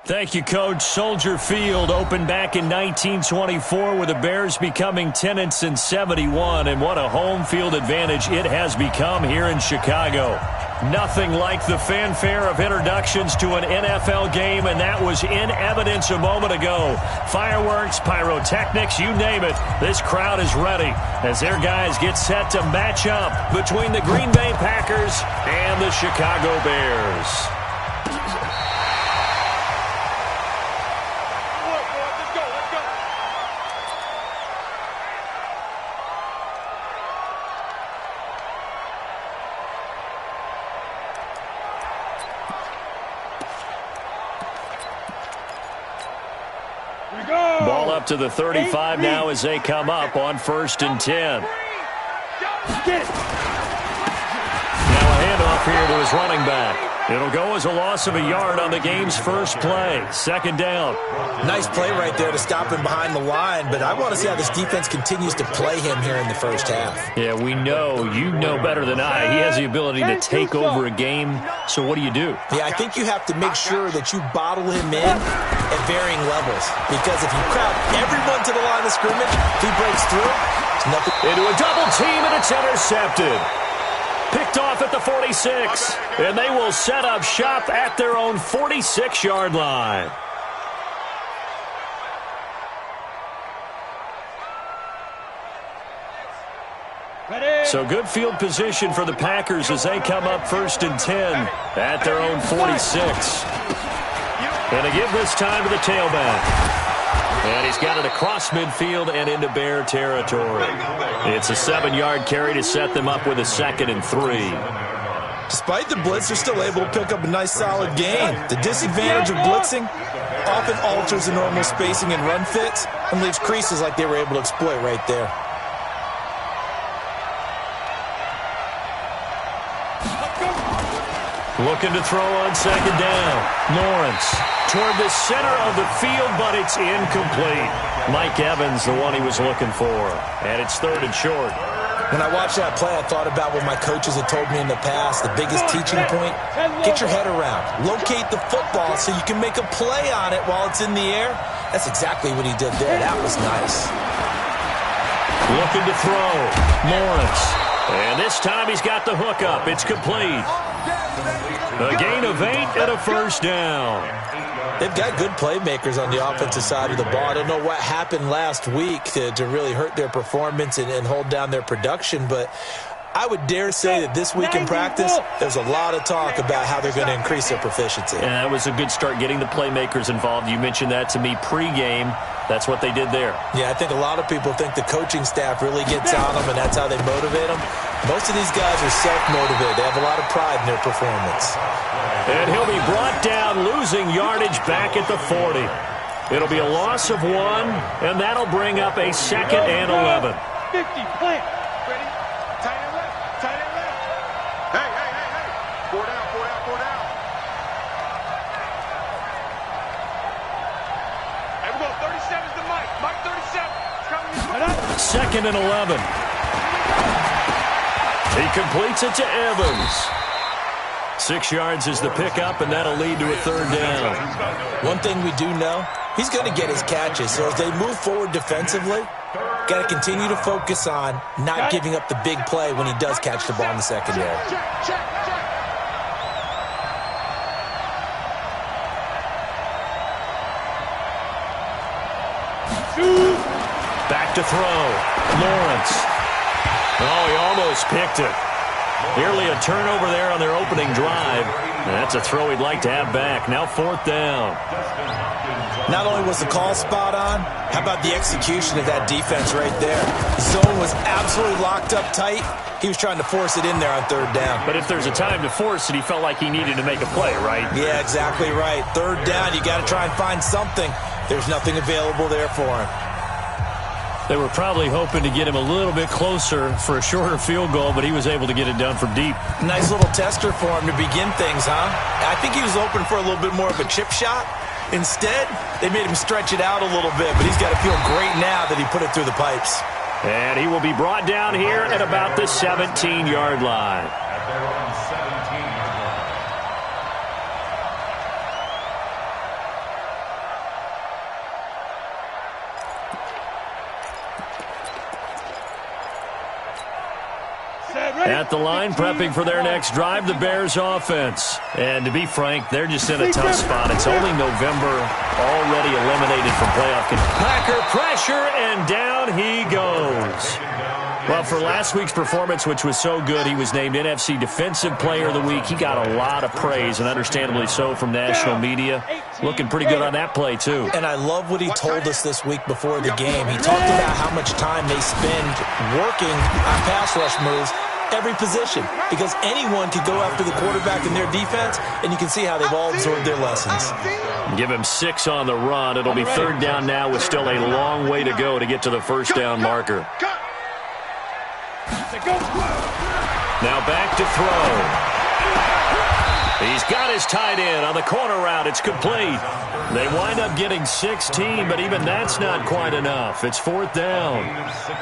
Thank you, Coach. Soldier Field opened back in 1924 with the Bears becoming tenants in 71, and what a home field advantage it has become here in Chicago. Nothing like the fanfare of introductions to an NFL game, and that was in evidence a moment ago. Fireworks, pyrotechnics, you name it. This crowd is ready as their guys get set to match up between the Green Bay Packers and the Chicago Bears. Ball up to the 35 now as they come up on 1st and 10. Now a handoff here to his running back. It'll go as a loss of a yard on the game's first play. 2nd down. Nice play right there to stop him behind the line, but I want to see how this defense continues to play him here in the first half. Yeah, we know. You know better than I. He has the ability to take over a game, so what do you do? Yeah, I think you have to make sure that you bottle him in at varying levels, because if you crowd everyone to the line of scrimmage, if he breaks through, there's nothing. Into a double team, and it's intercepted. Picked off at the 46, and they will set up shop at their own 46-yard line. So good field position for the Packers as they come up 1st and 10 at their own 46. And a give this time to the tailback. And he's got it across midfield and into Bear territory. It's a 7-yard carry to set them up with a 2nd and 3. Despite the blitz, they're still able to pick up a nice solid gain. The disadvantage of blitzing often alters the normal spacing and run fits and leaves creases like they were able to exploit right there. Looking to throw on 2nd down. Lawrence toward the center of the field, but it's incomplete. Mike Evans, the one he was looking for. And it's 3rd and short. When I watched that play, I thought about what my coaches had told me in the past. The biggest teaching point, get your head around. Locate the football so you can make a play on it while it's in the air. That's exactly what he did there. That was nice. Looking to throw. Lawrence. And this time he's got the hook up. It's complete. A gain of 8 and a 1st down. They've got good playmakers on the offensive side of the ball. I don't know what happened last week to really hurt their performance and hold down their production, but I would dare say that this week in practice, there's a lot of talk about how they're going to increase their proficiency. Yeah, that was a good start getting the playmakers involved. You mentioned that to me pregame. That's what they did there. Yeah, I think a lot of people think the coaching staff really gets on them, and that's how they motivate them. Most of these guys are self-motivated. They have a lot of pride in their performance. And he'll be brought down, losing yardage back at the 40. It'll be a loss of 1, and that'll bring up a 2nd and 11. 50, plant. Ready? Tight end left. Tight end left. Hey. 4 down. Hey, we're going 37's to Mike. Mike 37. 2nd and 11. He completes it to Evans. 6 yards is the pickup, and that'll lead to a 3rd down. One thing we do know, he's going to get his catches. So as they move forward defensively, got to continue to focus on not giving up the big play when he does catch the ball in the secondary. Check. Back to throw. Lawrence. Oh, he almost picked it. Nearly a turnover there on their opening drive. And that's a throw he'd like to have back. Now 4th down. Not only was the call spot on, how about the execution of that defense right there? The zone was absolutely locked up tight. He was trying to force it in there on 3rd down. But if there's a time to force it, he felt like he needed to make a play, right? Yeah, exactly right. 3rd down, you got to try and find something. There's nothing available there for him. They were probably hoping to get him a little bit closer for a shorter field goal, but he was able to get it done from deep. Nice little tester for him to begin things, huh? I think he was open for a little bit more of a chip shot. Instead, they made him stretch it out a little bit, but he's got to feel great now that he put it through the pipes. And he will be brought down here at about the 17-yard line. at the line, prepping for their next drive, the Bears offense. And to be frank, they're just in a tough spot. It's only November, already eliminated from playoff contention. Packer pressure, and down he goes. Well, for last week's performance, which was so good, he was named NFC Defensive Player of the Week. He got a lot of praise, and understandably so, from national media. Looking pretty good on that play, too. And I love what he told us this week before the game. He talked about how much time they spend working on pass rush moves, every position, because anyone could go after the quarterback in their defense, and you can see how they've all absorbed their lessons. Give him 6 on the run. It'll be third down now with still a long way to go to get to the first down marker. Now back to throw. He's got his tight end on the corner route. It's complete. They wind up getting 16, but even that's not quite enough. It's fourth down.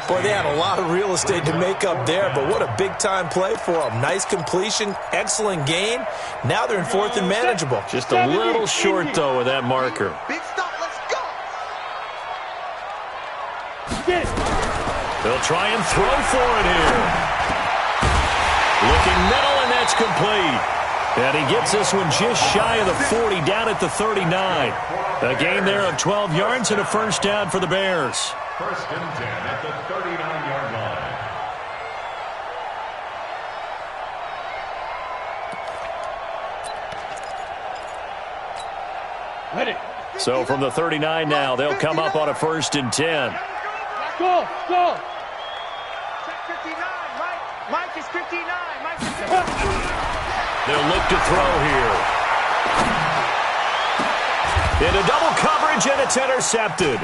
Boy, they had a lot of real estate to make up there, but what a big-time play for them. Nice completion, excellent gain. Now they're in fourth and manageable. Just a little short, though, with that marker. Big stop, let's go. They'll try and throw for it here. Looking middle, and that's complete. And he gets this one just shy of the 40, down at the 39. A gain there of 12 yards and a first down for the Bears. First and 10 at the 39-yard line. Ready. So from the 39 now, they'll come up on a first and 10. Go. Check 59, Mike is 59. Mike is 59. They'll look to throw here. Into double coverage, and it's intercepted.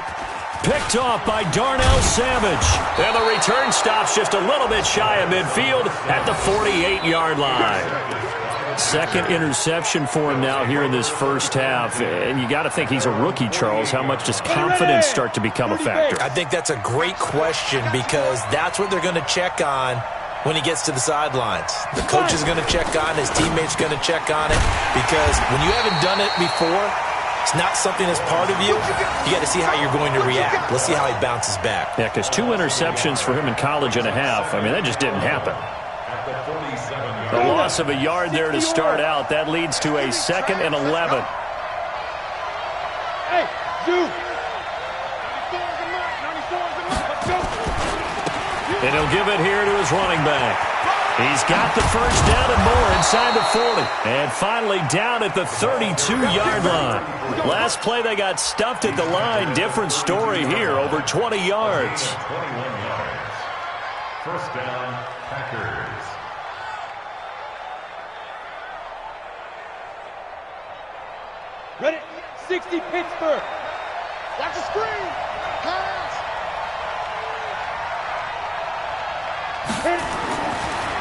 Picked off by Darnell Savage. And the return stops just a little bit shy of midfield at the 48-yard line. Second interception for him now here in this first half. And you got to think he's a rookie, Charles. How much does confidence start to become a factor? I think that's a great question, because that's what they're going to check on when he gets to the sidelines. The coach is going to check on it. His teammates are going to check on it, because when you haven't done it before, it's not something that's part of you. You got to see how you're going to react. Let's see how he bounces back. Yeah, because 2 interceptions for him in college and a half. I mean, that just didn't happen. The loss of a yard there to start out. That leads to a 2nd and 11. Hey, dude. And he'll give it here to his running back. He's got the first down and more inside the 40. And finally down at the 32-yard line. Last play they got stuffed at the line. Different story here, over 20 yards. 21 yards. First down, Packers. Ready? 60 Pittsburgh. Watch the screen. Pass.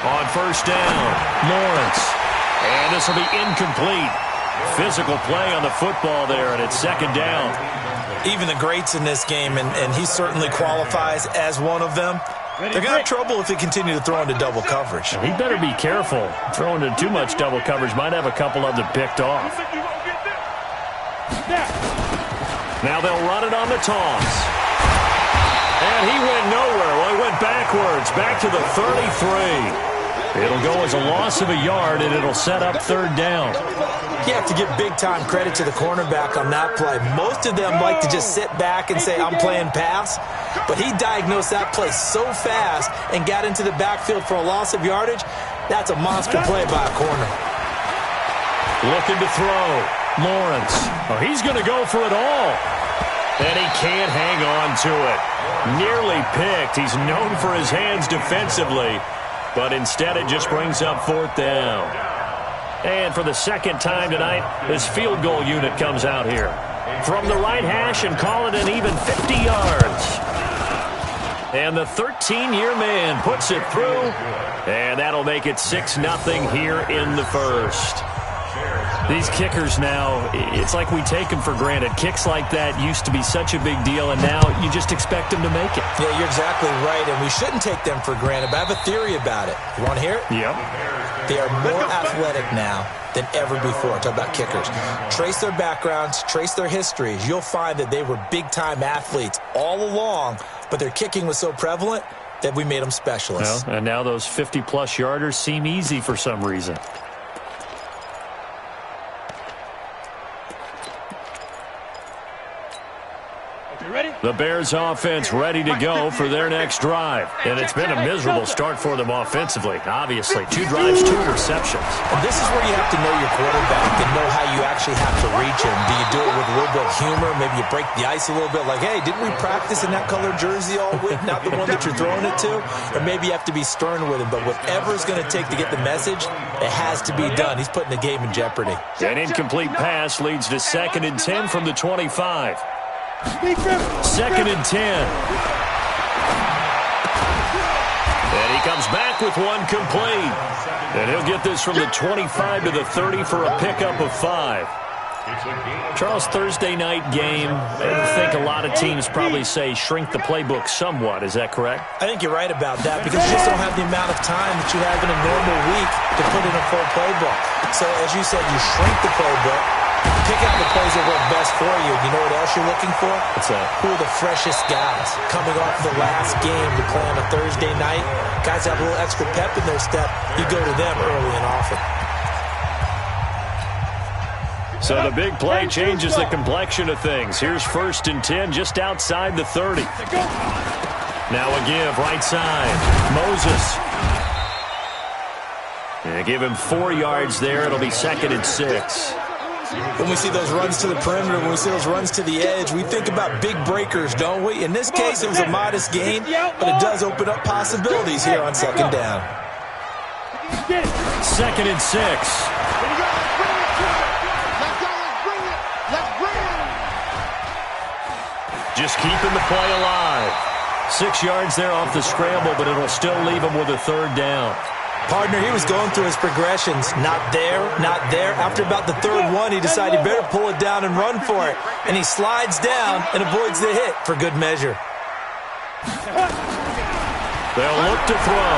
On first down, Lawrence. And this will be incomplete. Physical play on the football there, and it's second down. Even the greats in this game, and he certainly qualifies as one of them, they're going to have trouble if they continue to throw into double coverage. He better be careful. Throwing into too much double coverage might have a couple of them picked off. Now they'll run it on the toss. And he went nowhere. Well, he went backwards, back to the 33. It'll go as a loss of a yard, and it'll set up third down. You have to give big-time credit to the cornerback on that play. Most of them like to just sit back and say, I'm playing pass. But he diagnosed that play so fast and got into the backfield for a loss of yardage. That's a monster play by a corner. Looking to throw. Lawrence. Oh, he's going to go for it all. And he can't hang on to it. Nearly picked. He's known for his hands defensively. But instead it just brings up fourth down. And for the second time tonight, this field goal unit comes out here. From the right hash and call it an even 50 yards. And the 13-year man puts it through. And that'll make it 6-0 here in the first. These kickers now, it's like we take them for granted. Kicks like that used to be such a big deal, and now you just expect them to make it. Yeah, you're exactly right, and we shouldn't take them for granted, but I have a theory about it. You want to hear it? Yep. They are more athletic now than ever before. Talk about kickers. Trace their backgrounds, trace their histories. You'll find that they were big-time athletes all along, but their kicking was so prevalent, that we made them specialists. Well, and now those 50-plus yarders seem easy for some reason. The Bears offense ready to go for their next drive. And it's been a miserable start for them offensively, obviously. 2 drives, 2 interceptions. And this is where you have to know your quarterback and know how you actually have to reach him. Do you do it with a little bit of humor? Maybe you break the ice a little bit like, hey, didn't we practice in that colored jersey all week? Not the one that you're throwing it to? Or maybe you have to be stern with him. But whatever it's going to take to get the message, it has to be done. He's putting the game in jeopardy. An incomplete pass leads to 2nd and 10 from the 25. 2nd and 10. And he comes back with one complete. And he'll get this from the 25 to the 30 for a pickup of 5. Charles, Thursday night game, I think a lot of teams probably say shrink the playbook somewhat. Is that correct? I think you're right about that because you just don't have the amount of time that you have in a normal week to put in a full playbook. So, as you said, you shrink the playbook, pick out the plays that work best for you. You know what else you're looking for? What's that? Who are the freshest guys coming off the last game to play on a Thursday night? Guys have a little extra pep in their step. You go to them early and often. So the big play changes the complexion of things. Here's 1st and 10 just outside the 30. Now a give right side. Moses. And give him 4 yards there. It'll be 2nd and 6. When we see those runs to the perimeter, when we see those runs to the edge, we think about big breakers, don't we? In this case, it was a modest gain, but it does open up possibilities here on 2nd down. 2nd and 6. Just keeping the play alive. 6 yards there off the scramble, but it'll still leave him with a 3rd down. Partner, he was going through his progressions. Not there, not there. After about the 3rd one, he decided he better pull it down and run for it. And he slides down and avoids the hit for good measure. They'll look to throw.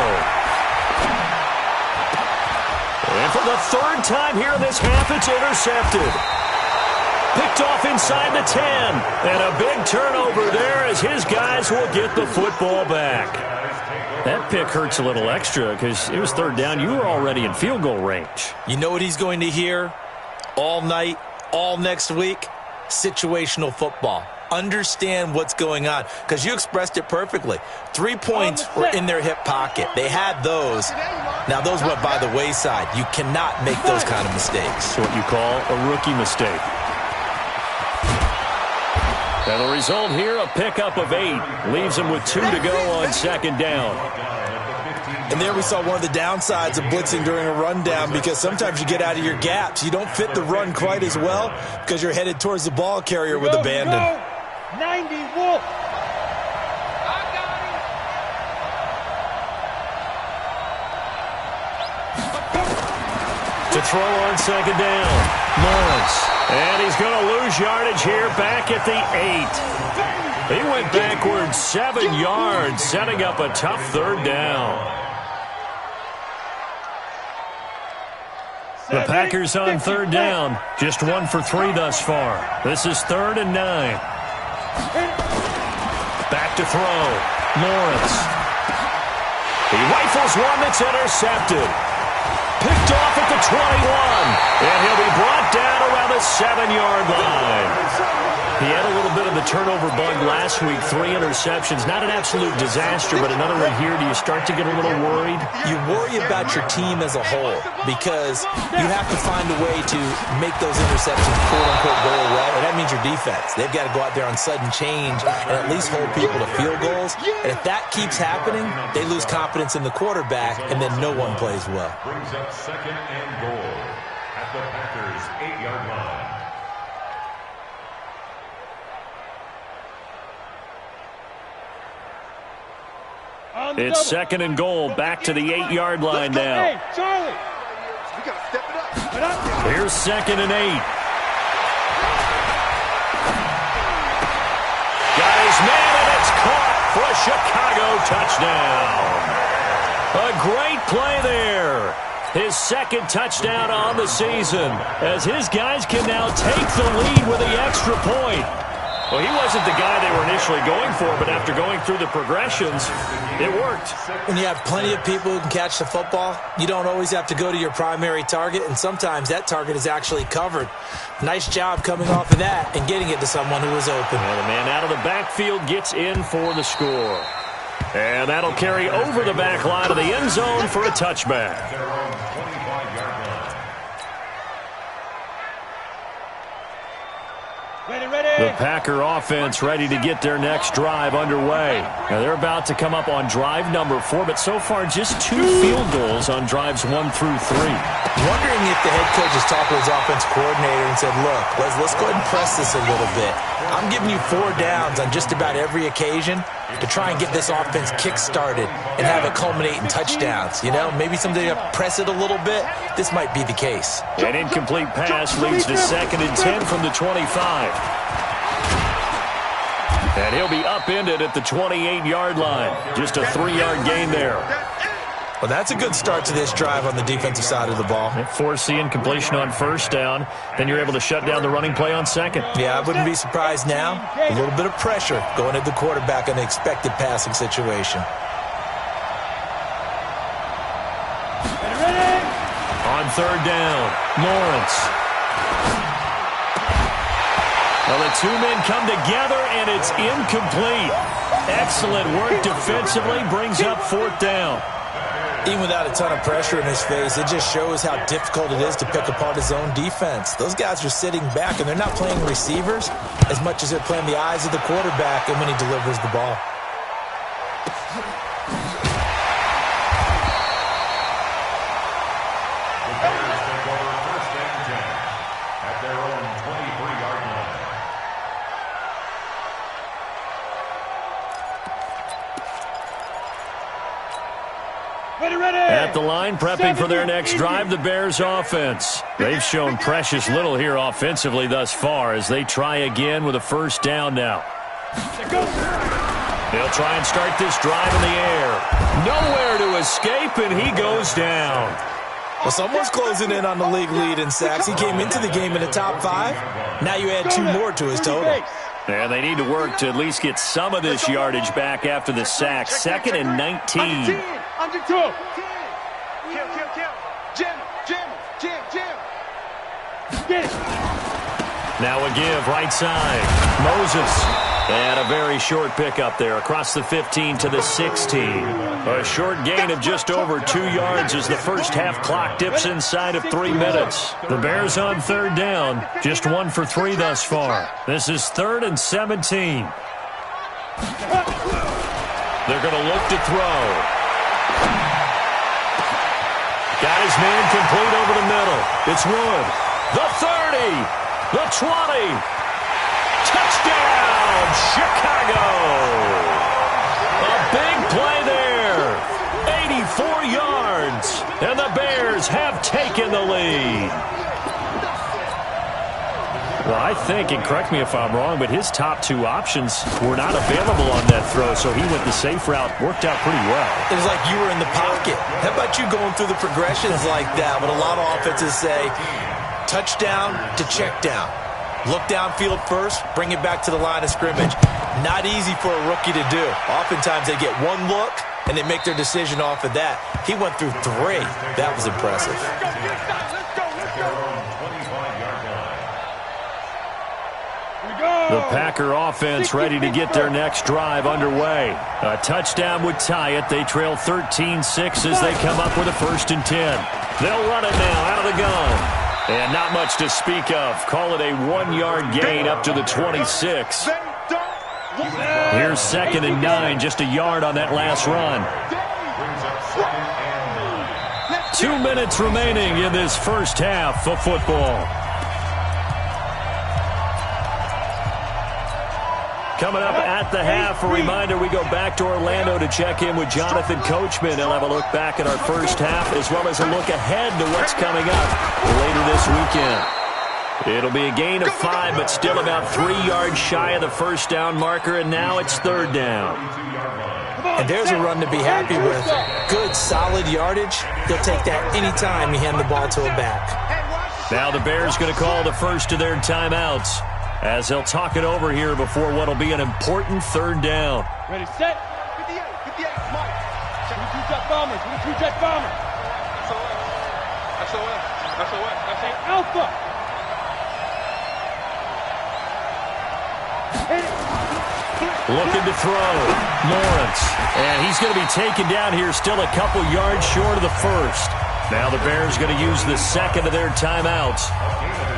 And for the 3rd time here in this half, it's intercepted. Picked off inside the 10. And a big turnover there as his guys will get the football back. That pick hurts a little extra because it was 3rd down. You were already in field goal range. You know what he's going to hear all night, all next week? Situational football. Understand what's going on because you expressed it perfectly. 3 points were in their hip pocket. They had those. Now, those went by the wayside. You cannot make those kind of mistakes. It's what you call a rookie mistake. And the result here, a pickup of 8. Leaves him with 2 to go on 2nd down. And there we saw one of the downsides of blitzing during a rundown because sometimes you get out of your gaps. You don't fit the run quite as well because you're headed towards the ball carrier with abandon. 90 Wolf. To throw on 2nd down. Lawrence. And he's going to lose yardage here back at the 8. He went backwards 7 yards, setting up a tough 3rd down. The Packers on 3rd down. Just 1 for 3 thus far. This is 3rd and 9. Back to throw. Lawrence. He rifles one that's intercepted. Picked off at the 21. And he'll be brought down around the 7-yard line. He had a little bit of the turnover bug last week. 3 interceptions. Not an absolute disaster, but another one here. Do you start to get a little worried? You worry about your team as a whole because you have to find a way to make those interceptions quote-unquote go away, and that means your defense. They've got to go out there on sudden change and at least hold people to field goals. And if that keeps happening, they lose confidence in the quarterback, and then no one plays well. Brings up 2nd and goal at the Packers' 8-yard line. It's 2nd and goal, back to the 8-yard line now. Hey, Charlie. We got to step it up. Here's 2nd and 8. Got his man, and it's caught for a Chicago touchdown. A great play there. His 2nd touchdown on the season as his guys can now take the lead with the extra point. Well, he wasn't the guy they were initially going for, but after going through the progressions, it worked. When you have plenty of people who can catch the football, you don't always have to go to your primary target, and sometimes that target is actually covered. Nice job coming off of that and getting it to someone who was open. And the man out of the backfield gets in for the score. And that'll carry over the back line of the end zone for a touchback. The Packer offense ready to get their next drive underway. Now they're about to come up on drive number 4, but so far just 2 field goals on drives 1 through 3. Wondering if the head coach has talked to his offense coordinator and said, look, let's go ahead and press this a little bit. I'm giving you 4 downs on just about every occasion to try and get this offense kick-started and have it culminate in touchdowns. You know, maybe someday to press it a little bit. This might be the case. An incomplete pass leads to 2nd and 10 from the 25. And he'll be upended at the 28-yard line. Just a 3-yard gain there. Well, that's a good start to this drive on the defensive side of the ball. Force the incompletion on 1st down. Then you're able to shut down the running play on 2nd. Yeah, I wouldn't be surprised now. A little bit of pressure going at the quarterback in the expected passing situation. On 3rd down, Lawrence. Well, the 2 men come together, and it's incomplete. Excellent work defensively, brings up 4th down. Even without a ton of pressure in his face, it just shows how difficult it is to pick apart his own defense. Those guys are sitting back, and they're not playing receivers as much as they're playing the eyes of the quarterback and when he delivers the ball. At the line, prepping for their next drive, the Bears offense. They've shown precious little here offensively thus far as they try again with a 1st down now. They'll try and start this drive in the air. Nowhere to escape, and he goes down. Well, someone's closing in on the league lead in sacks. He came into the game in the top 5. Now you add 2 more to his total. And they need to work to at least get some of this yardage back after the sack. 2nd and 19. Under 2. Kill. Jim. Now a give, right side. Moses. And a very short pickup there across the 15 to the 16. A short gain of just over 2 yards as the first half clock dips inside of 3 minutes. The Bears on 3rd down, just 1 for 3 thus far. This is 3rd and 17. They're going to look to throw. Got his man complete over the middle. It's Wood. The 30. The 20. Touchdown, Chicago. A big play there. 84 yards. And the Bears have taken the lead. Well, I think, and correct me if I'm wrong, but his top 2 options were not available on that throw, so he went the safe route, worked out pretty well. It was like you were in the pocket. How about you going through the progressions like that? But a lot of offenses say touchdown to check down. Look downfield first, bring it back to the line of scrimmage. Not easy for a rookie to do. Oftentimes they get 1 look, and they make their decision off of that. He went through 3. That was impressive. The Packer offense ready to get their next drive underway. A touchdown would tie it. They trail 13-6 as they come up with a 1st and 10. They'll run it now out of the gun. And not much to speak of. Call it a 1-yard gain up to the 26. Here's 2nd and 9, just a yard on that last run. 2 minutes remaining in this first half of football. Coming up at the half, a reminder, we go back to Orlando to check in with Jonathan Coachman. He'll have a look back at our first half as well as a look ahead to what's coming up later this weekend. It'll be a gain of 5, but still about 3 yards shy of the 1st down marker, and now it's 3rd down. And there's a run to be happy with. Good, solid yardage. He'll take that anytime you hand the ball to a back. Now the Bears going to call the first of their timeouts. as they'll talk it over here before what will be an important third down. Ready, set. 58, 58, Mike. Check the two jet bombers, with the two jet bombers. SOS. Alpha. Looking to throw. Lawrence. And he's going to be taken down here, still a couple yards short of the first. Now the Bears going to use the second of their timeouts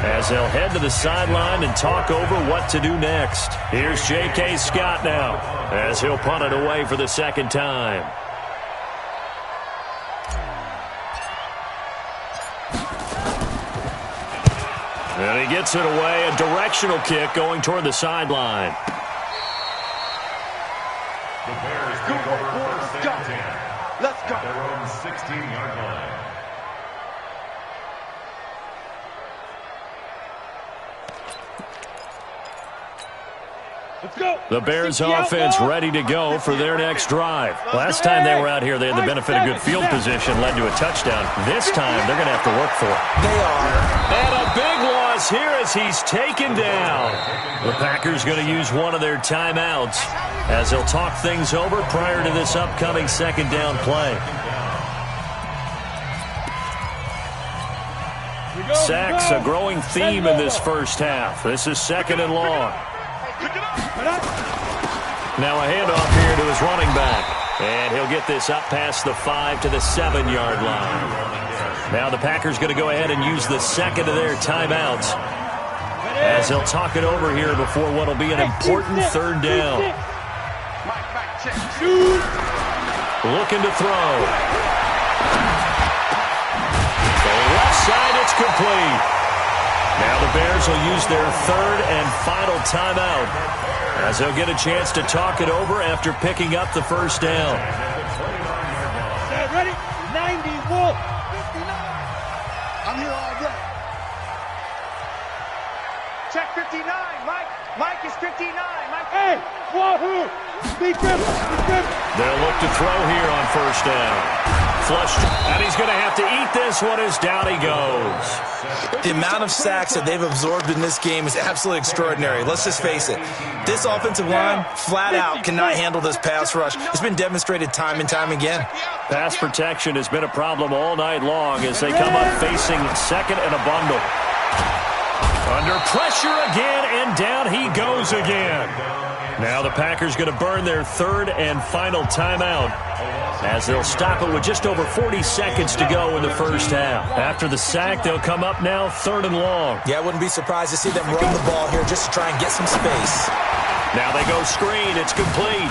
as they'll head to the sideline and talk over what to do next. Here's J.K. Scott now as he'll punt it away for the second time. And he gets it away, a directional kick going toward the sideline. The Bears take over first and 10. Let's go. At their own 16-yard line. Let's go. The Bears offense ready to go for their next drive. Last time they were out here, they had the benefit of good field position, led to a touchdown. This time, they're going to have to work for it. They are. And a big loss here as he's taken down. The Packers going to use one of their timeouts as they'll talk things over prior to this upcoming second down play. Sacks, a growing theme in this first half. This is second and long. Now a handoff here to his running back. And he'll get this up past the 5 to the 7-yard line. Now the Packers going to go ahead and use the second of their timeouts as they'll talk it over here before what will be an important third down. Looking to throw. The left side, it's complete. Now the Bears will use their third and final timeout as they'll get a chance to talk it over after picking up the first down. Ready? 90, Wolf. 59. I'm here all day. Check 59, Mike. Mike is 59. Mike. Hey, wahoo! Be careful. They'll look to throw here on first down. Flushed, and he's going to have to eat this one as down he goes. The amount of sacks that they've absorbed in this game is absolutely extraordinary. Let's just face it. This offensive line, flat out, cannot handle this pass rush. It's been demonstrated time and time again. Pass protection has been a problem all night long as they come up facing second and a bundle. Under pressure again, and down he goes again. Now the Packers going to burn their third and final timeout as they'll stop it with just over 40 seconds to go in the first half. After the sack, they'll come up now third and long. Yeah, I wouldn't be surprised to see them run the ball here just to try and get some space. Now they go screen. It's complete.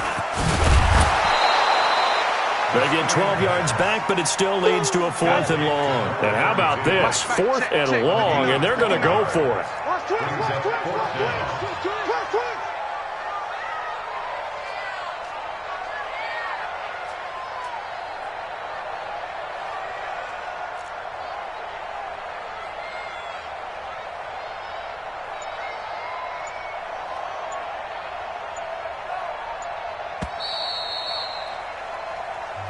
They get 12 yards back, but it still leads to a fourth and long. And how about this? Fourth and long, and they're going to go for it.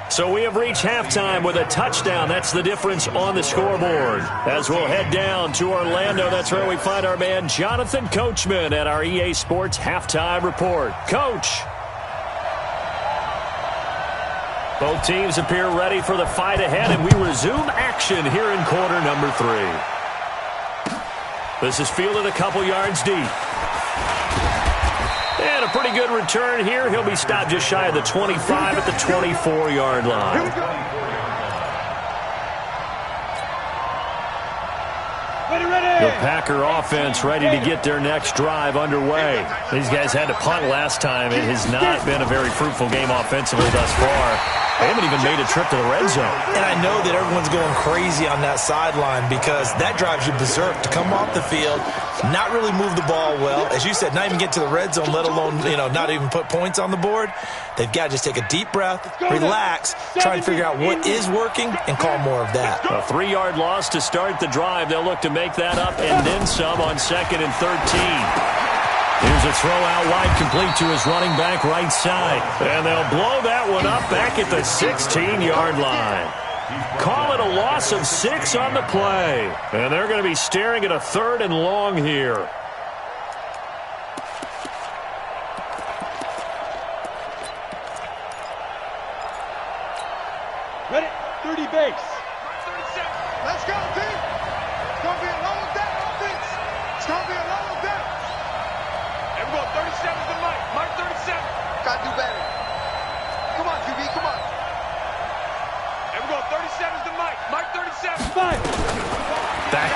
So we have reached halftime with a touchdown. That's the difference on the scoreboard. As we'll head down to Orlando, that's where we find our man Jonathan Coachman at our EA Sports Halftime Report. Coach. Both teams appear ready for the fight ahead, and we resume action here in quarter number 3. This is fielded a couple yards deep. And a pretty good return here. He'll be stopped just shy of the 25 at the 24-yard line. The Packer offense ready to get their next drive underway. These guys had to punt last time. It has not been a very fruitful game offensively thus far. They haven't even made a trip to the red zone. And I know that everyone's going crazy on that sideline because that drives you berserk to come off the field, not really move the ball well. As you said, not even get to the red zone, let alone, not even put points on the board. They've got to just take a deep breath, relax, try and figure out what is working, and call more of that. A 3-yard loss to start the drive. They'll look to make that up and then some on 2nd and 13. Here's a throw out wide, complete to his running back right side. And they'll blow that one up back at the 16-yard line. Call it a loss of 6 on the play. And they're going to be staring at a 3rd and long here.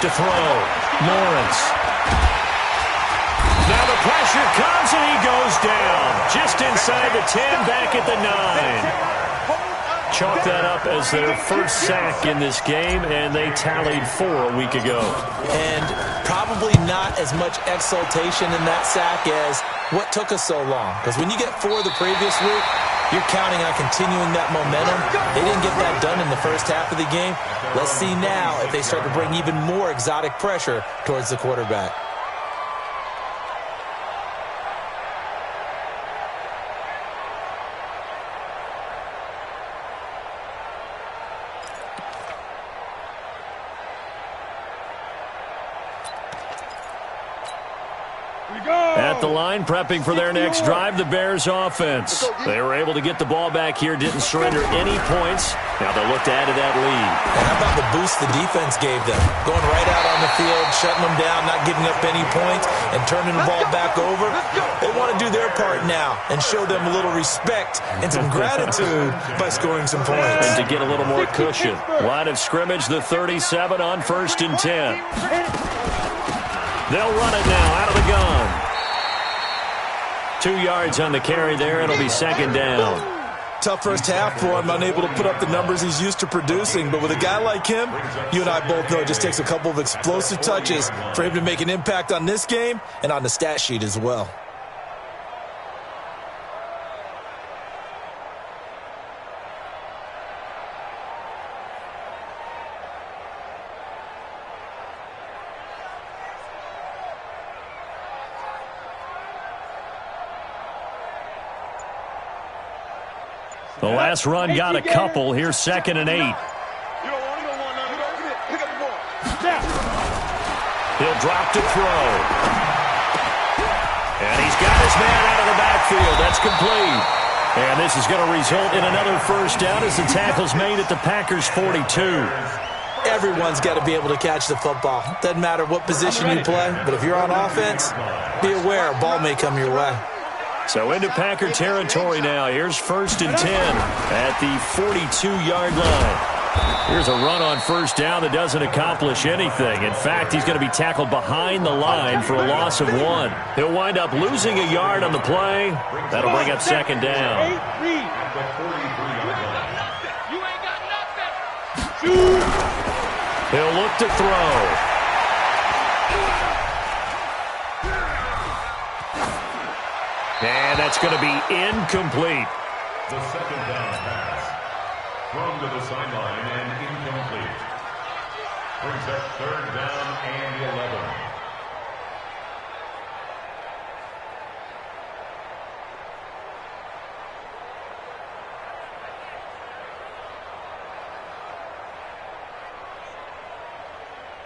to throw. Lawrence. Now the pressure comes and he goes down. Just inside the 10, back at the 9. Chalk that up as their first sack in this game, and they tallied 4 a week ago. And probably not as much exultation in that sack as what took us so long. Because when you get 4 the previous week, you're counting on continuing that momentum. They didn't get that done in the first half of the game. Let's see now if they start to bring even more exotic pressure towards the quarterback. At the line, prepping for their next drive, the Bears offense. They were able to get the ball back here, didn't surrender any points. Now they'll look to add to that lead. And how about the boost the defense gave them? Going right out on the field, shutting them down, not giving up any points, and turning the ball back over. They want to do their part now and show them a little respect and some gratitude by scoring some points. And to get a little more cushion. Line of scrimmage, the 37 on 1st and 10. They'll run it now out of the gun. 2 yards on the carry there. It'll be 2nd down. Tough first half for him, unable to put up the numbers he's used to producing. But with a guy like him, you and I both know it just takes a couple of explosive touches for him to make an impact on this game and on the stat sheet as well. The last run got a couple. Here's 2nd and 8. He'll drop to throw. And he's got his man out of the backfield. That's complete. And this is going to result in another first down as the tackle's made at the Packers' 42. Everyone's got to be able to catch the football. Doesn't matter what position you play, but if you're on offense, be aware a ball may come your way. So into Packer territory now. Here's 1st and 10 at the 42-yard line. Here's a run on first down that doesn't accomplish anything. In fact, he's going to be tackled behind the line for a loss of 1. He'll wind up losing a yard on the play. That'll bring up 2nd down. He'll look to throw. And that's going to be incomplete. The 2nd down pass. Thrown to the sideline and incomplete. Brings up 3rd down and 11.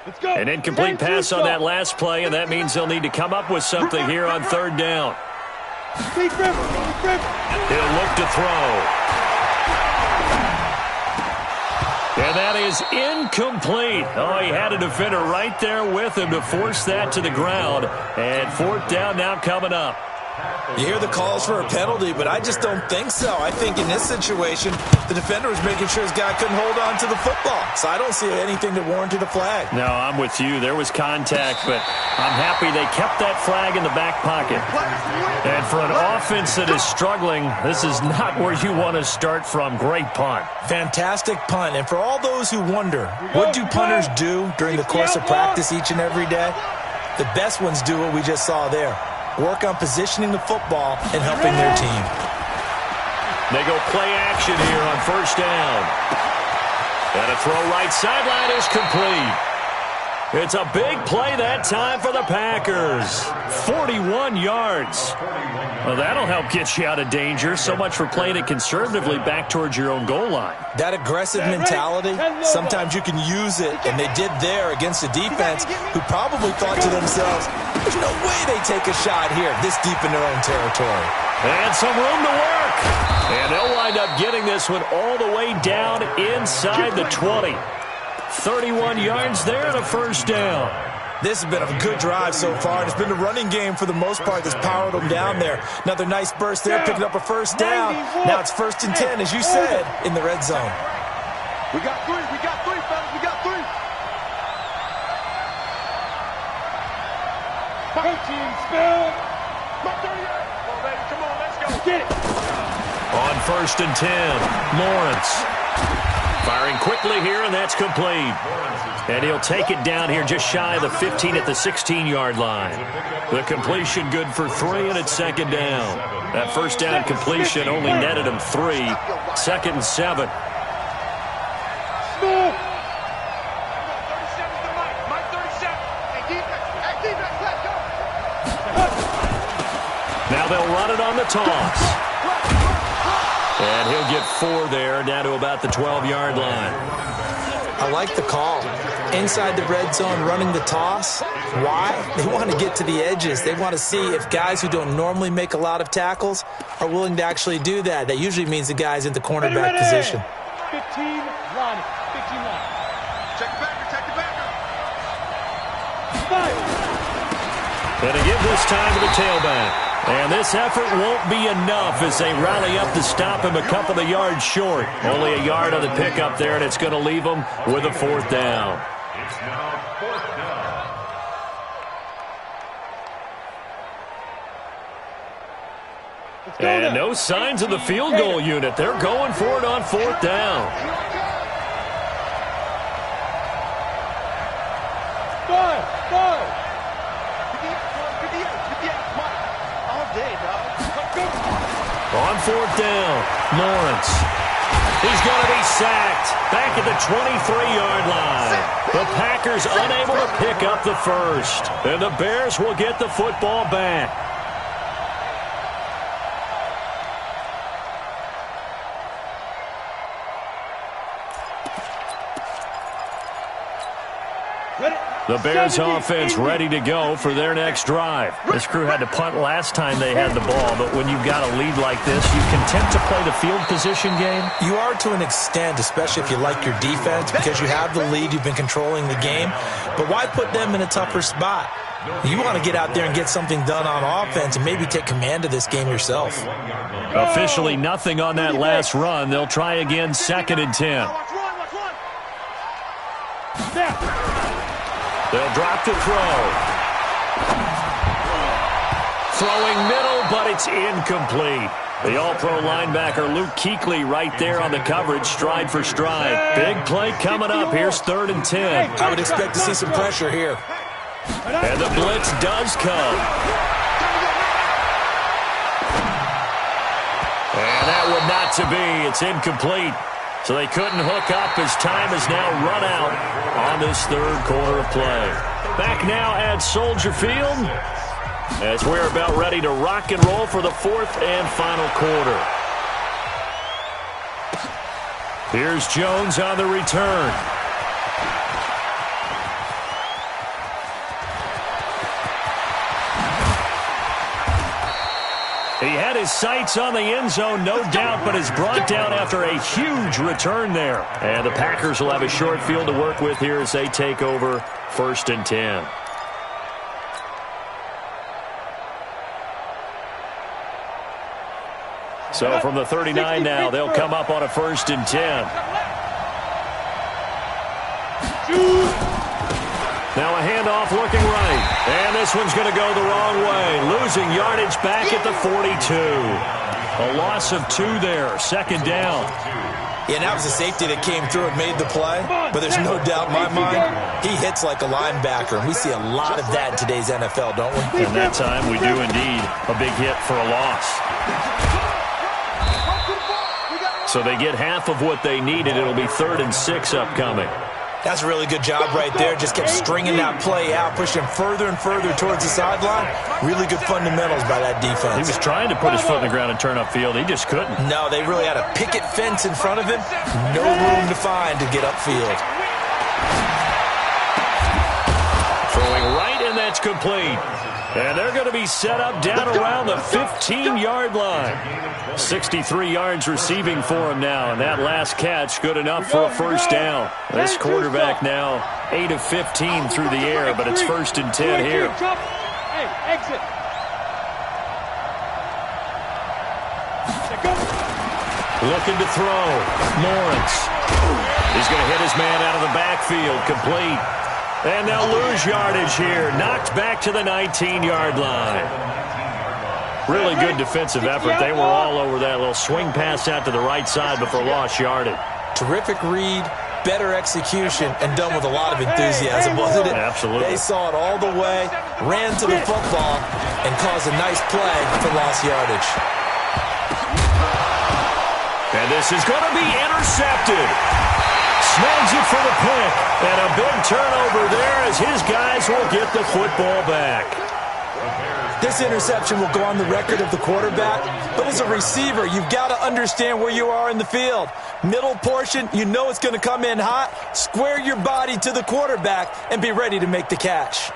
Let's go. An incomplete pass on that last play, and that means they'll need to come up with something here on 3rd down. He'll look to throw. And that is incomplete. Oh, he had a defender right there with him to force that to the ground. And 4th down now coming up. You hear the calls for a penalty, but I just don't think so. I think in this situation, the defender was making sure his guy couldn't hold on to the football. So I don't see anything that warranted a flag. No, I'm with you. There was contact, but I'm happy they kept that flag in the back pocket. And for an offense that is struggling, this is not where you want to start from. Great punt. Fantastic punt. And for all those who wonder, what do punters do during the course of practice each and every day? The best ones do what we just saw there. Work on positioning the football and helping their team. They go play action here on 1st down. And a throw right sideline is complete. It's a big play that time for the Packers. 41 yards. Well, that'll help get you out of danger. So much for playing it conservatively back towards your own goal line. That aggressive mentality, sometimes you can use it, and they did there against a defense who probably thought to themselves, there's no way they take a shot here this deep in their own territory. And some room to work. And they'll wind up getting this one all the way down inside the 20. 31 yards there and a 1st down. This has been a good drive so far. It's been the running game for the most part that's powered them down there. Another nice burst there, picking up a 1st down. Now it's 1st and 10, as you said, in the red zone. We got 3, fellas. We got 3. Come on, let's go. Get it. On 1st and 10, Lawrence. Firing quickly here, and that's complete. And he'll take it down here just shy of the 15 at the 16-yard line. The completion good for 3, and it's 2nd down. That first down completion only netted him 3. 2nd and 7. Now they'll run it on the toss. And he'll get 4 there, down to about the 12-yard line. I like the call. Inside the red zone, running the toss. Why? They want to get to the edges. They want to see if guys who don't normally make a lot of tackles are willing to actually do that. That usually means the guy's in the cornerback position. 15 line. 15 line. Check the backer. Check the backer. And again this time to the tailback. And this effort won't be enough as they rally up to stop him a couple of yards short. Only a yard on the pickup there, and it's going to leave him with a 4th down. It's now 4th down. And no signs of the field goal unit. They're going for it on 4th down. Five. On 4th down, Lawrence. He's going to be sacked back at the 23-yard line. The Packers unable to pick up the first. And the Bears will get the football back. The Bears offense ready to go for their next drive. This crew had to punt last time they had the ball, but when you've got a lead like this, you content to play the field position game? You are to an extent, especially if you like your defense, because you have the lead, you've been controlling the game. But why put them in a tougher spot? You want to get out there and get something done on offense and maybe take command of this game yourself. Officially nothing on that last run. They'll try again, 2nd and 10. They'll drop to throw. Throwing middle, but it's incomplete. The all-pro linebacker Luke Kuechly right there on the coverage, stride for stride. Big play coming up. Here's 3rd and 10. I would expect to see some pressure here. And the blitz does come. And that would not to be. It's incomplete. So they couldn't hook up as time has now run out on this 3rd quarter of play. Back now at Soldier Field as we're about ready to rock and roll for the 4th and final quarter. Here's Jones on the return. He had his sights on the end zone, no doubt, but is brought down after a huge return there. And the Packers will have a short field to work with here as they take over 1st and 10. So from the 39 now, they'll come up on a 1st and 10. Now a handoff looking right. And this one's going to go the wrong way. Losing yardage back at the 42. A loss of 2 there. 2nd down. Yeah, that was a safety that came through and made the play. But there's no doubt in my mind, he hits like a linebacker. And we see a lot of that in today's NFL, don't we? And that time we do indeed. A big hit for a loss. So they get half of what they needed. It'll be 3rd and 6 upcoming. That's a really good job right there. Just kept stringing that play out, pushing further and further towards the sideline. Really good fundamentals by that defense. He was trying to put his foot in the ground and turn upfield. He just couldn't. No, they really had a picket fence in front of him. No room to find to get upfield. Throwing right, and that's complete. And they're going to be set up down around the 15-yard line. 63 yards receiving for him now, and that last catch good enough for a 1st down. This quarterback now 8 of 15 through the air, but it's 1st and 10 here. Hey, exit. Looking to throw. Lawrence. He's going to hit his man out of the backfield. Complete. And they'll lose yardage here. Knocked back to the 19-yard line. Really good defensive effort. They were all over that little swing pass out to the right side before lost yardage. Terrific read, better execution, and done with a lot of enthusiasm, wasn't it? Absolutely. They saw it all the way, ran to the football, and caused a nice play for lost yardage. And this is going to be intercepted. Snags it for the pick. And a big turnover there as his guys will get the football back. This interception will go on the record of the quarterback, but as a receiver, you've got to understand where you are in the field. Middle portion, you know it's going to come in hot. Square your body to the quarterback and be ready to make the catch.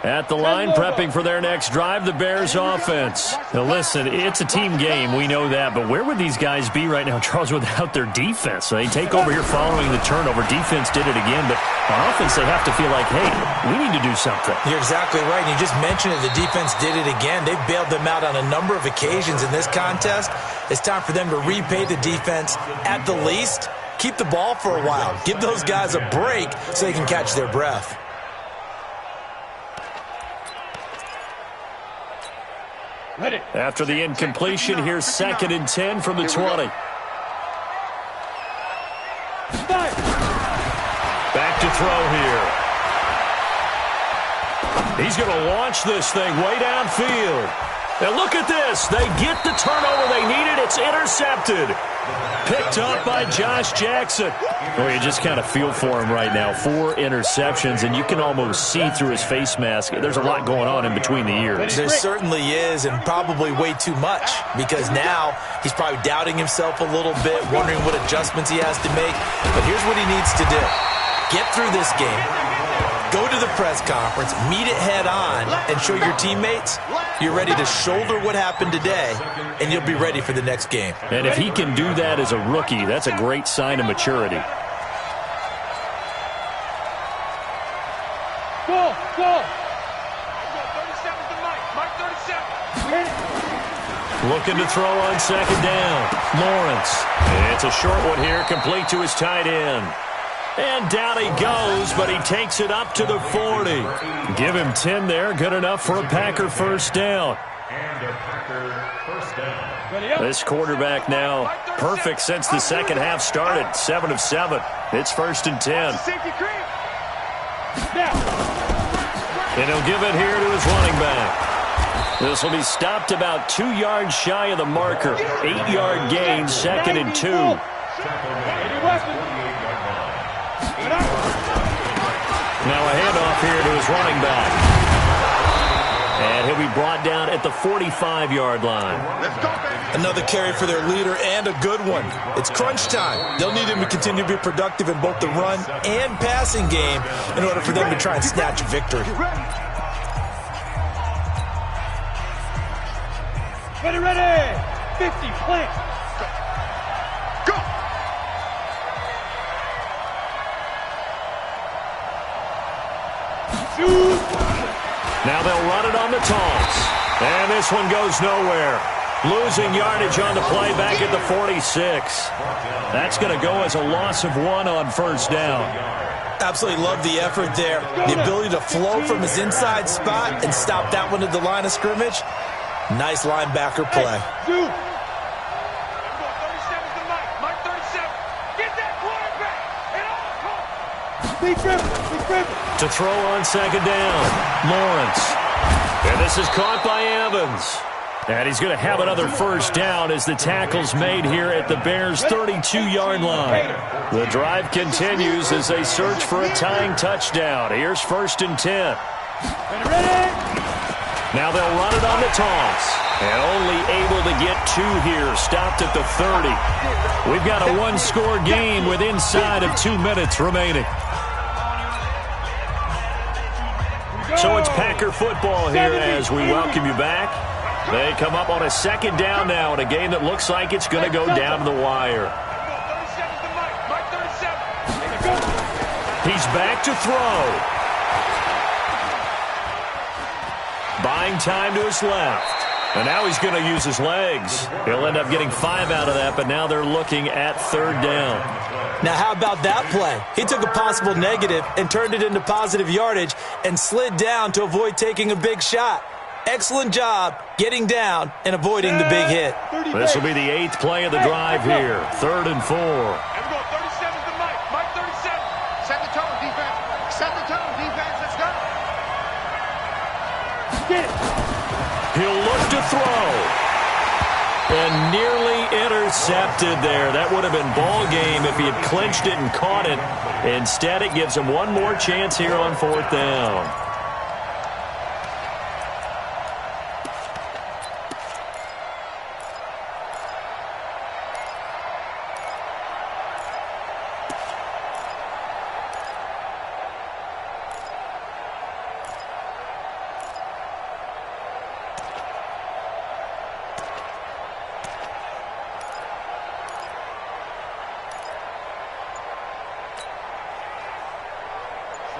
At the line, prepping for their next drive, the Bears offense. Now listen, it's a team game, we know that, but where would these guys be right now, Charles, without their defense? They take over here following the turnover. Defense did it again, but on offense they have to feel like, hey, we need to do something. You're exactly right. You just mentioned it. The defense did it again. They bailed them out on a number of occasions in this contest. It's time for them to repay the defense at the least. Keep the ball for a while. Give those guys a break so they can catch their breath. After the incompletion, here's 2nd and 10 from the 20. Back to throw here. He's going to launch this thing way downfield. And look at this. They get the turnover they needed. It's intercepted. Picked up by Josh Jackson. Oh, you just kind of feel for him right now. 4 interceptions, and you can almost see through his face mask. There's a lot going on in between the ears. There certainly is, and probably way too much, because now he's probably doubting himself a little bit, wondering what adjustments he has to make. But here's what he needs to do. Get through this game, go to the press conference, meet it head on, and show your teammates you're ready to shoulder what happened today, and you'll be ready for the next game. And if he can do that as a rookie, that's a great sign of maturity. Go! 37's the Mark 37. Looking to throw on 2nd down. Lawrence. It's a short one here, complete to his tight end. And down he goes, but he takes it up to the 40. Give him 10 there, good enough for a Packer first down. And a Packer first down. This quarterback now perfect since the second half started. 7 of 7. It's 1st and 10. And he'll give it here to his running back. This will be stopped about 2 yards shy of the marker. 8-yard gain, 2nd and 2. Now a handoff here to his running back. And he'll be brought down at the 45-yard line. Another carry for their leader, and a good one. It's crunch time. They'll need him to continue to be productive in both the run and passing game in order for them to try and snatch a victory. Ready! 50, plant. Go! Now they'll run it on the toss. And this one goes nowhere. Losing yardage on the play back at the 46. That's going to go as a loss of 1 on first down. Absolutely love the effort there. The ability to flow from his inside spot and stop that one at the line of scrimmage. Nice linebacker play. To throw on 2nd down. Lawrence. And this is caught by Evans. And he's going to have another first down as the tackle's made here at the Bears' 32-yard line. The drive continues as they search for a tying touchdown. Here's 1st and 10. Now they'll run it on the toss. And only able to get 2 here. Stopped at the 30. We've got a 1-score game with inside of 2 minutes remaining. So it's Packer football here as we welcome you back. They come up on a 2nd down now in a game that looks like it's going to go down to the wire. He's back to throw. Buying time to his left. And now he's going to use his legs. He'll end up getting 5 out of that, but now they're looking at 3rd down. Now, how about that play? He took a possible negative and turned it into positive yardage and slid down to avoid taking a big shot. Excellent job getting down and avoiding the big hit. This will be the 8th play of the drive here. 3rd and 4. And we go 37 to Mike. Mike 37. Set the tone, defense. Set the tone, defense. Let's go. He'll look to throw. And nearly intercepted there. That would have been ball game if he had clinched it and caught it. Instead, it gives him one more chance here on 4th down.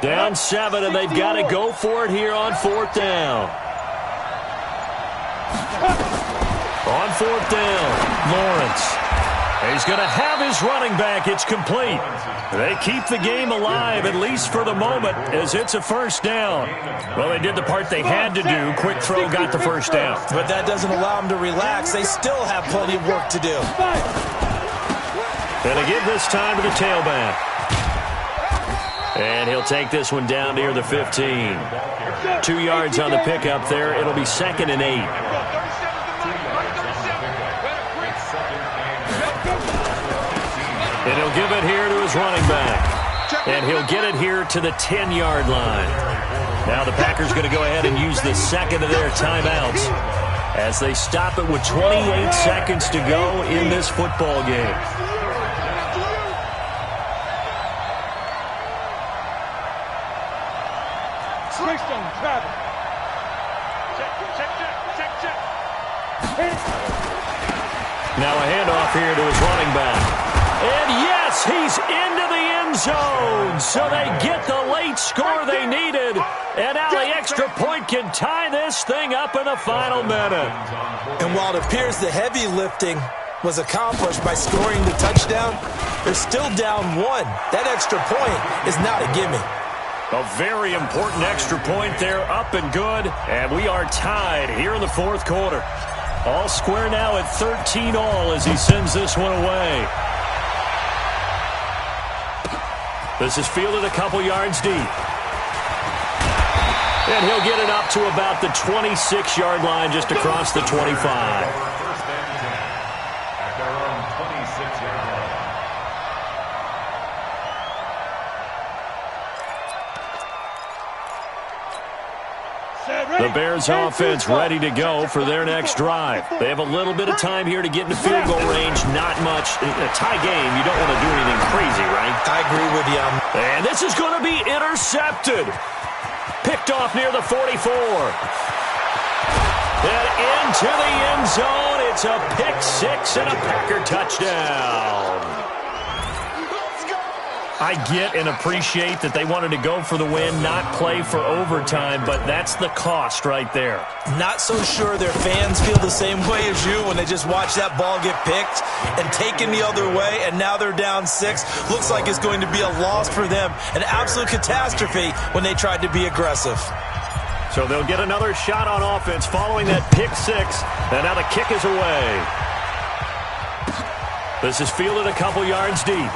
Down 7, and they've got to go for it here on 4th down. On 4th down, Lawrence. He's going to have his running back. It's complete. They keep the game alive, at least for the moment, as it's a 1st down. Well, they did the part they had to do. Quick throw got the 1st down. But that doesn't allow them to relax. They still have plenty of work to do. And they give this time to the tailback. And he'll take this one down near the 15. 2 yards on the pickup there. It'll be 2nd and 8. And he'll give it here to his running back. And he'll get it here to the 10-yard line. Now the Packers going to go ahead and use the 2nd of their timeouts as they stop it with 28 seconds to go in this football game. Now a handoff here to his running back. And yes, he's into the end zone. So they get the late score they needed. And now the extra point can tie this thing up in the final minute. And while it appears the heavy lifting was accomplished by scoring the touchdown, they're still down 1. That extra point is not a gimme. A very important extra point there, up and good. And we are tied here in the 4th quarter. All square now at 13 all as he sends this one away. This is fielded a couple yards deep. And he'll get it up to about the 26-yard line just across the 25. First and 10 at their own 26-yard line. The Bears offense ready to go for their next drive. They have a little bit of time here to get into field goal range. Not much. In a tie game, you don't want to do anything crazy, right? I agree with you. And this is going to be intercepted. Picked off near the 44. And into the end zone. It's a pick 6 and a Packer touchdown. I get and appreciate that they wanted to go for the win, not play for overtime, but that's the cost right there. Not so sure their fans feel the same way as you when they just watch that ball get picked and taken the other way, and now they're down 6. Looks like it's going to be a loss for them, an absolute catastrophe when they tried to be aggressive. So they'll get another shot on offense following that pick 6, and now the kick is away. This is fielded a couple yards deep.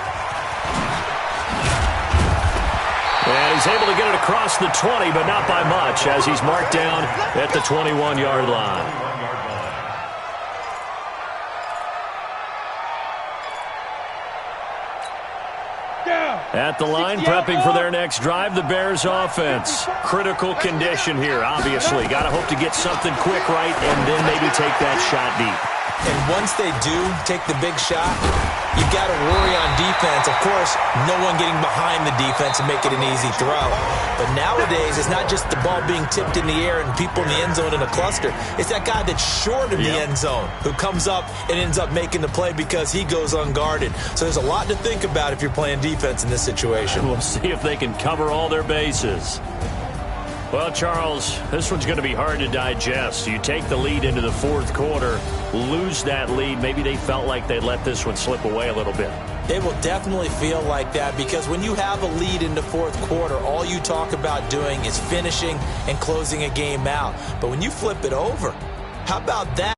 And he's able to get it across the 20, but not by much, as he's marked down at the 21-yard line. At the line, prepping for their next drive, the Bears offense. Critical condition here, obviously. Got to hope to get something quick right and then maybe take that shot deep. And once they do take the big shot, you've got to worry on defense. Of course, no one getting behind the defense and make it an easy throw. But nowadays, it's not just the ball being tipped in the air and people in the end zone in a cluster. It's that guy that's short of the end zone who comes up and ends up making the play because he goes unguarded. So there's a lot to think about if you're playing defense in this situation. We'll see if they can cover all their bases. Well, Charles, this one's going to be hard to digest. You take the lead into the fourth quarter, lose that lead. Maybe they felt like they let this one slip away a little bit. They will definitely feel like that because when you have a lead in the fourth quarter, all you talk about doing is finishing and closing a game out. But when you flip it over, how about that?